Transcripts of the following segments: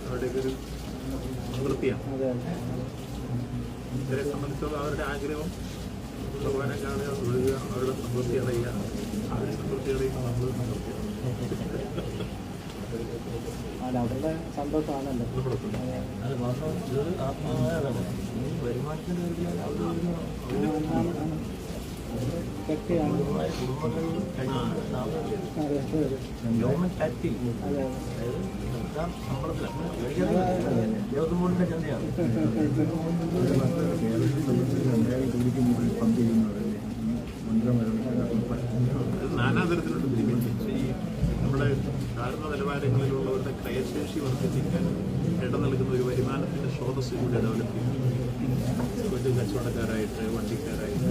അവരുടെയൊക്കെ ഒരു സംതൃപ്തിയാണ്. ഇവരെ സംബന്ധിച്ചോളം അവരുടെ ആഗ്രഹം ഭഗവാനെ കാണുക, ഒഴുകുക, അവരുടെ സംതൃപ്തി അറിയുക. അവരുടെ സംതൃപ്തി അറിയുമ്പോൾ നമ്മൾ അവരുടെ സന്തോഷമാണല്ലോ. അത് മാത്രം ഇതൊരു ആത്മാവായതാണ്. വരുമാനത്തിൻ്റെ ഗവൺമെന്റ് ടാക്സിൽ സർക്കാർ ശമ്പളത്തിലാണ് ദേവസ്വം ബോർഡിന്റെ ചന്തയാണ്. നാനാതരത്തിലുണ്ട്. ഈ നമ്മുടെ താഴ്ന്ന നിലവാരങ്ങളിലുള്ളവരുടെ ക്രയശേഷി വർദ്ധിപ്പിക്കാൻ ഇട നൽകുന്ന ഒരു വരുമാനത്തിൻ്റെ സ്രോതസ് കൂടി ഡെവലപ്പ് ചെയ്യും. കൊച്ചു കച്ചവടക്കാരായിട്ട്, വണ്ടിക്കാരായിട്ട്,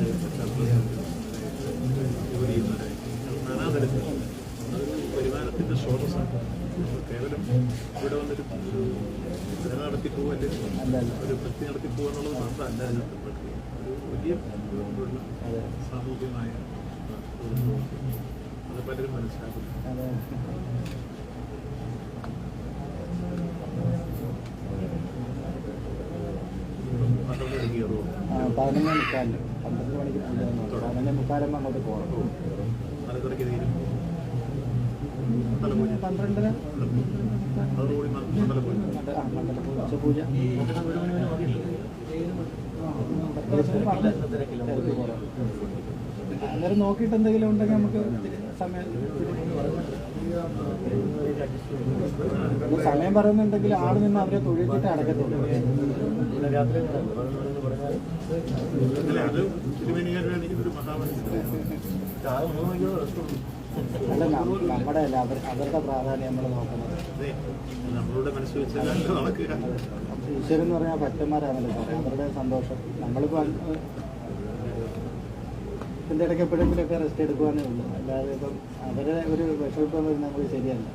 ജോലി ചെയ്യുന്നവരായിട്ട്, നാനാതരത്തിലുണ്ട്. അതൊരു വരുമാനത്തിൻ്റെ സ്രോതസ്സാണ്. കേവലം ഇവിടെ വന്നൊരു നടത്തി പോവല്ലേ, ഒരു വൃത്തി നടത്തി പോകുക എന്നുള്ളത് മാത്രമല്ല അതിനകത്ത് ഒരു വലിയ സാമൂഹ്യമായ അത് പലരും മനസ്സിലാക്കുന്നു. മണിക്ക് 12 മണിക്ക് പൂജ 11:45 അങ്ങോട്ട് പോകണം. മലക്കറയ്ക്ക് തീരും 12:30 അതോടുകൂടി മണ്ഡലപൂജ. പൂജ അന്നേരം നോക്കിയിട്ട് എന്തെങ്കിലും ഉണ്ടെങ്കിൽ നമുക്ക് സമയം പറയുന്നുണ്ടെങ്കിൽ ആള് നിന്ന് അവരെ തൊഴിച്ചിട്ട് അടക്കത്തുള്ളൂ. അല്ല നമ്മുടെ അല്ല അവരുടെ പ്രാധാന്യം നമ്മൾ നോക്കുന്നത്. ഈശ്വരൻ എന്ന് പറഞ്ഞാൽ ഭക്തന്മാരാണല്ലോ സാറേ, അവരുടെ സന്തോഷം. നമ്മളിപ്പോൾ ഇതിൻ്റെ ഇടയ്ക്ക് എപ്പോഴെങ്കിലുമൊക്കെ റെസ്റ്റ് എടുക്കുവാനേ ഉള്ളൂ. അല്ലാതെ ഇപ്പം അവരെ ഒരു വിഷമിപ്പം വരുന്നത് നമുക്ക് ശരിയല്ല.